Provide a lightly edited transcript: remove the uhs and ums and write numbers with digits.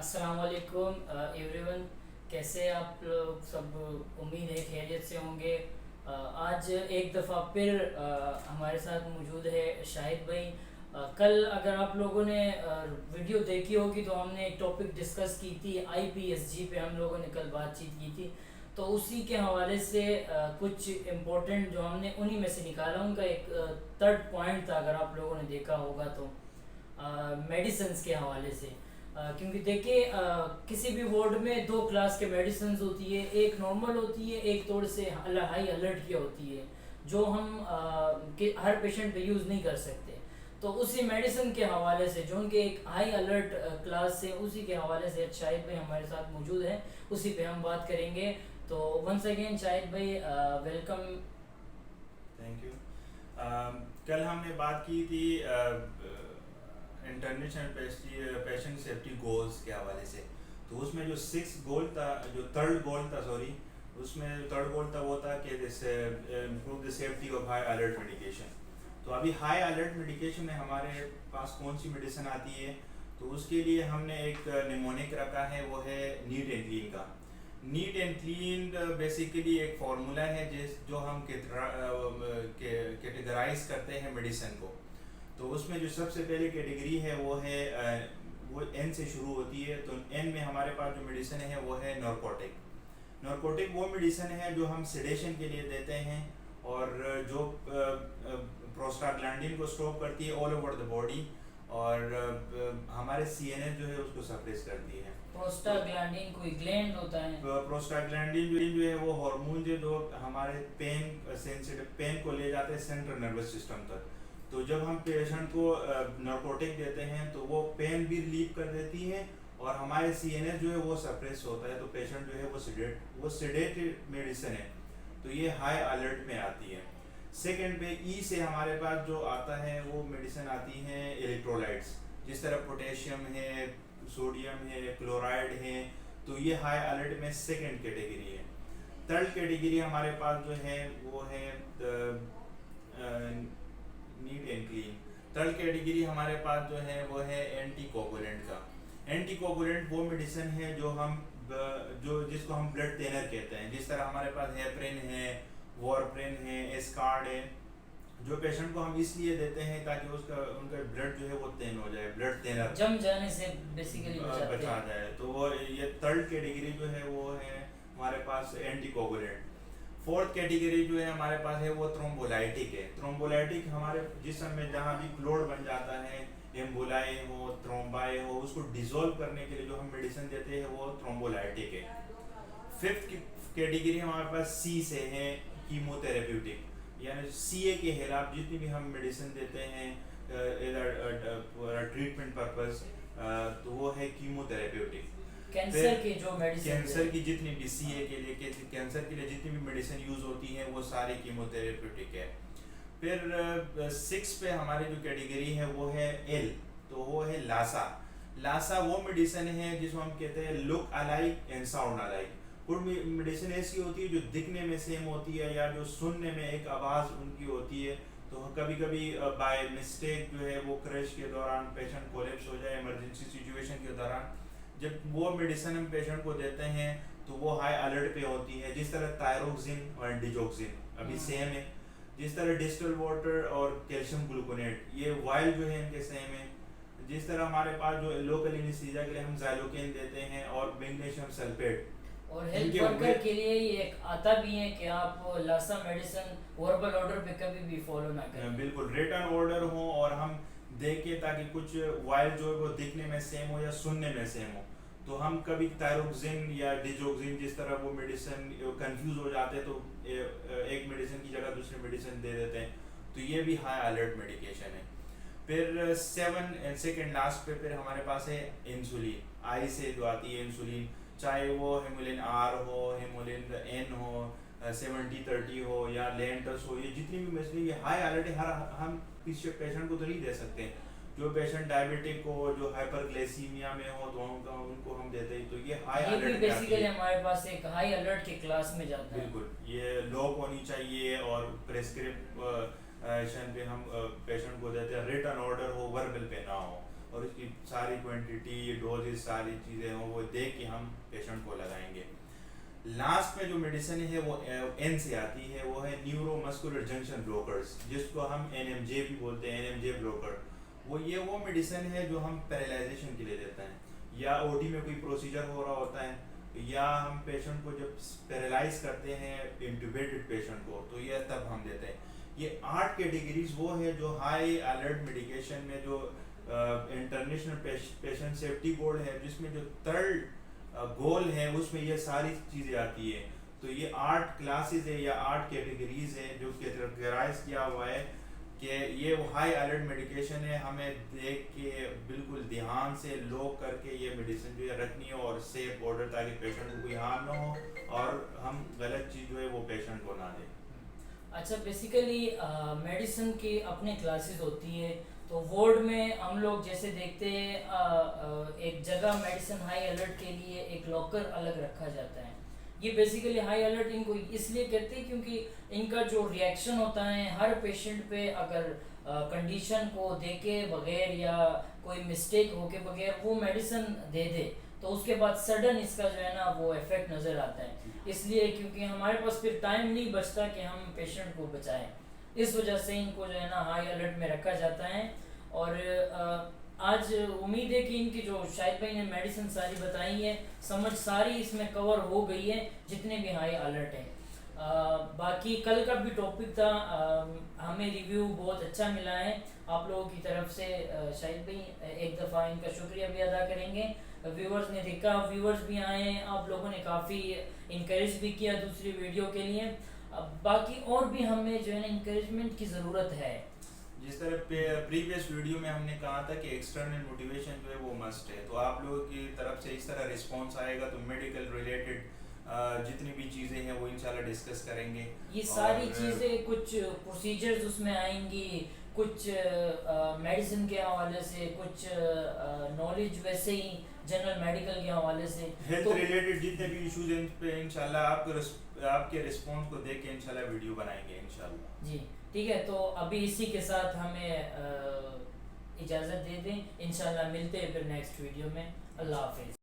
अस्सलाम वालेकुम एवरीवन। कैसे आप लोग सब? उम्मीद है खैरियत से होंगे। आज एक दफ़ा फिर हमारे साथ मौजूद है शाहिद भाई। कल अगर आप लोगों ने वीडियो देखी होगी तो हमने एक टॉपिक डिस्कस की थी, आईपीएसजी पे हम लोगों ने कल बातचीत की थी। तो उसी के हवाले से कुछ इम्पोर्टेंट जो हमने उन्हीं में से निकाला, उनका एक थर्ड पॉइंट था, अगर आप लोगों ने देखा होगा तो मेडिसिन्स के हवाले से। क्योंकि देखिए किसी भी वार्ड में दो क्लास के मेडिसिन्स होती है, एक नॉर्मल होती है, एक थोड़े से हाई अलर्ट की होती है, जो हम हर पेशेंट पे यूज़ नहीं कर सकते। तो उसी मेडिसिन के हवाले से जो उनके एक हाई अलर्ट क्लास से, उसी के हवाले से शाहिद भाई हमारे साथ मौजूद है, उसी पे हम बात करेंगे। तो वंस अगेन शाहिद भाई वेलकम। Thank you. कल हमने बात की थी इंटरनेशनल पेशेंट सेफ्टी गोल्स के हवाले से। तो उसमें जो थर्ड गोल था, सॉरी, उसमें जो थर्ड गोल था वो था कि improve the safety of high alert medication. तो अभी हाई अलर्ट मेडिकेशन में हमारे पास कौन सी मेडिसिन आती है? तो उसके लिए हमने एक निमोनिक रखा है, वो है नीट एंड क्लीन का। नीट एंड क्लीन बेसिकली एक फार्मूला है जो हम कैटेगराइज करते हैं मेडिसिन को। तो उसमें जो सबसे पहले कैटेगरी है वो है वो एन से शुरू होती है। तो एन में हमारे पास जो मेडिसिन है वो है नॉर्कोटिक। नॉर्कोटिक वो मेडिसिन है जो हम सेडेशन के लिए देते हैं और जो प्रोस्टाग्लैंडिन को स्टॉप करती है ऑल ओवर द बॉडी, और हमारे सीएनएस जो है उसको सप्रेस करती है। प्रोस्टाग्लैंडिन कोई ग्लैंड होता है? प्रोस्टाग्लैंडिन जो है वो हार्मोन जो हमारे सेंसिटिव पेन को ले जाते हैं सेंट्रल नर्वस सिस्टम तक। तो जब हम पेशेंट को नार्कोटिक देते हैं तो वो पेन भी रिलीव कर देती है और हमारे सीएनएस जो है वो सप्रेस होता है। तो पेशेंट जो है वो सेडेटेड मेडिसिन है। तो ये हाई अलर्ट में आती है। सेकेंड पे ई से हमारे पास जो आता है वो मेडिसिन आती है इलेक्ट्रोलाइट्स, जिस तरह पोटेशियम है, सोडियम है, क्लोराइड है। तो ये हाई अलर्ट में सेकेंड कैटेगरी है। थर्ड कैटेगरी हमारे पास जो है वो है neat and clean. Third category हमारे पास जो है वो है एंटी कोगुलेंट का। एंटी कोगुलेंट वो मेडिसिन है जिसको हम ब्लड थिनर कहते हैं। जिस तरह हमारे पास हेपरिन है, वॉरप्रिन है, एस्कार्ड है, जो पेशेंट को हम इसलिए देते हैं ताकि उनका ब्लड जो है वो थिन हो जाए, ब्लड थिनर जम जाने से बेसिकली बचा जाए। तो वो ये थर्ड कैटेगरी जो है वो है हमारे पास एंटी कोगुलेंट। फोर्थ कैटेगरी जो है हमारे पास है वो थ्रोम्बोलाइटिक है। थ्रोम्बोलाइटिक हमारे जिस्म में जहाँ भी क्लोड बन जाता है, एम्बोलाई हो, थ्रोम्बाई हो, उसको डिसॉल्व करने के लिए जो हम मेडिसिन देते हैं वो थ्रोम्बोलाइटिक है। फिफ्थ कैटेगरी हमारे पास सी से है कीमोथेरेप्यूटिक, यानी सीए के खिलाफ जितनी भी हम मेडिसिन देते हैं ट्रीटमेंट पर्पस, तो वो है कीमोथेरेप्यूटिक। कैंसर की जो मेडिसिन, कैंसर की जितनी भी सीए के लिए कैंसर के लिए जितनी भी मेडिसिन यूज होती है वो सारी कीमोथेरेप्यूटिक है। फिर सिक्स पे हमारी जो कैटेगरी है वो है एल, तो वो है लासा। लासा वो मेडिसिन है जिसको हम कहते हैं look alike and sound alike. कुछ मेडिसिन ऐसी होती है जो दिखने में सेम होती है या जो सुनने में एक आवाज़ उनकी होती है। तो कभी कभी बाय मिस्टेक जो है वो क्रश के दौरान पेशेंट कोलैप्स हो जाए, इमरजेंसी सिचुएशन के दौरान जब वो मेडिसिन हम पेशेंट को देते हैं तो वो हाई अलर्ट पे होती है। जिस तरह थायरोक्सिन और डिजोक्सिन अभी सेम है, जिस तरह डिस्टल वाटर और कैल्शियम ग्लूकोनेट ये वाइल जो है इनके सेम है। जिस तरह हमारे पास जो लोकल एनेस्थीसिया के लिए हम ज़ाइलोकेन देते हैं और मैग्नीशियम सल्फेट, और हेल्थ वर्कर के लिए ये एक आता भी है कि आप लासा मेडिसिन वर्बल ऑर्डर पे कभी भी फॉलो ना करें। बिल्कुल रिटर्न ऑर्डर हो और हम देखें ताकि कुछ वाइल जो है वो दिखने में सेम हो या सुनने में सेम हो। तो हम कभी थायरोक्सिन या डिजोक्सिन जिस तरह वो मेडिसिन कंफ्यूज हो जाते हैं तो एक मेडिसिन की जगह दूसरी मेडिसिन दे देते हैं। तो ये भी हाई अलर्ट मेडिकेशन है। फिर सेकंड लास्ट पे फिर हमारे पास है इंसुलिन। आई से जो आती है इंसुलिन, चाहे वो हेमोलिन आर हो, हेमोलिन एन हो, 70-30 हो या लेंटस हो, ये जितनी भी मेडिसिन ये हाई अलर्ट है। हम किसी पेशेंट को तो नहीं दे सकते। जो पेशेंट डायबिटिक हो, जो हाइपरग्लाइसीमिया में हो, तो उनको हम देते हैं। तो ये हाई अलर्ट भी बेसिकली हमारे पास एक हाई अलर्ट की क्लास में जाता है। बिल्कुल, ये लॉक होनी चाहिए और प्रेस्क्रिप्शन पे हम पेशेंट को देते हैं। रिटर्न ऑर्डर हो, वर्बल पे ना हो। और उसकी सारी क्वांटिटी, डोजेस, सारी चीज़ें हों वो देख के हम पेशेंट को लगाएंगे। लास्ट में जो मेडिसिन है वो एन से आती है, वो है न्यूरो मस्कुलर जंक्शन ब्लॉकर्स, जिसको हम एनएमजे भी बोलते हैं, एनएमजे ब्लॉकर। वो मेडिसिन है जो हम पैरालाइजेशन के लिए देते हैं, या ओटी में कोई प्रोसीजर हो रहा होता है, या हम पेशेंट को जब पैरालाइज करते हैं इंट्यूबेटेड पेशेंट को, तो ये तब हम देते हैं। ये 8 कैटेगरीज वो है जो हाई अलर्ट मेडिकेशन में जो इंटरनेशनल पेशेंट सेफ्टी बोर्ड है, जिसमें जो थर्ड गोल है उसमें ये सारी चीज़ें आती है। तो ये 8 क्लासेस है या 8 कैटेगरीज है जो कैटेगराइज किया हुआ है कि ये वो हाई अलर्ट मेडिकेशन है, हमें देख के बिल्कुल ध्यान से लॉक करके ये मेडिसिन जो है रखनी है और सेफ ऑर्डर, ताकि पेशेंट को कोई हार्म ना हो और हम गलत चीज़ जो है वो पेशेंट को ना दें। अच्छा, बेसिकली मेडिसिन की अपने क्लासेस होती है, तो वार्ड में हम लोग जैसे देखते हैं एक जगह मेडिसिन हाई अलर्ट के लिए एक लॉकर अलग रखा जाता है। ये बेसिकली हाई अलर्ट इनको इसलिए कहते हैं क्योंकि इनका जो रिएक्शन होता है हर पेशेंट पे, अगर कंडीशन को देखे बगैर या कोई मिस्टेक होके बगैर वो मेडिसिन दे दे, तो उसके बाद सडन इसका जो है ना वो इफेक्ट नज़र आता है। इसलिए क्योंकि हमारे पास फिर टाइम नहीं बचता कि हम पेशेंट को बचाएं, इस वजह से इनको जो है ना हाई अलर्ट में रखा जाता है। और आज उम्मीद है कि इनकी जो शाहिद भाई ने मेडिसिन सारी बताई है, समझ सारी इसमें कवर हो गई है जितने भी हाई अलर्ट हैं। बाकी कल का भी टॉपिक था, हमें रिव्यू बहुत अच्छा मिला है आप लोगों की तरफ से। शाहिद भाई एक दफ़ा इनका शुक्रिया भी अदा करेंगे। व्यूवर्स ने देखा, व्यूवर्स भी आए, आप लोगों ने काफ़ी इनकरेज भी किया दूसरी वीडियो के लिए। बाकी और भी हमें जो है ना इंकरेजमेंट की ज़रूरत है। जिस तरह प्रीवियस वीडियो में हमने कहा था कि एक्सटर्नल मोटिवेशन जो है वो मस्ट है, तो आप लोगों की तरफ से इस तरह रिस्पांस आएगा तो मेडिकल रिलेटेड जितनी भी चीज़ें हैं वो इंशाल्लाह डिस्कस करेंगे। ये सारी चीज़ें, कुछ प्रोसीजर्स उसमें आएंगी, कुछ मेडिसिन के हवाले से, कुछ नॉलेज वैसे ही जनरल मेडिकल के हवाले से, हेल्थ रिलेटेड जितने भी इश्यूज हैं पे इंशाल्लाह आपके रिस्पांस को देख के इंशाल्लाह वीडियो बनाएंगे इंशाल्लाह। जी ठीक है। तो अभी इसी के साथ हमें इजाज़त दे दें, इंशाल्लाह मिलते हैं फिर नेक्स्ट वीडियो में। अल्लाह हाफिज़।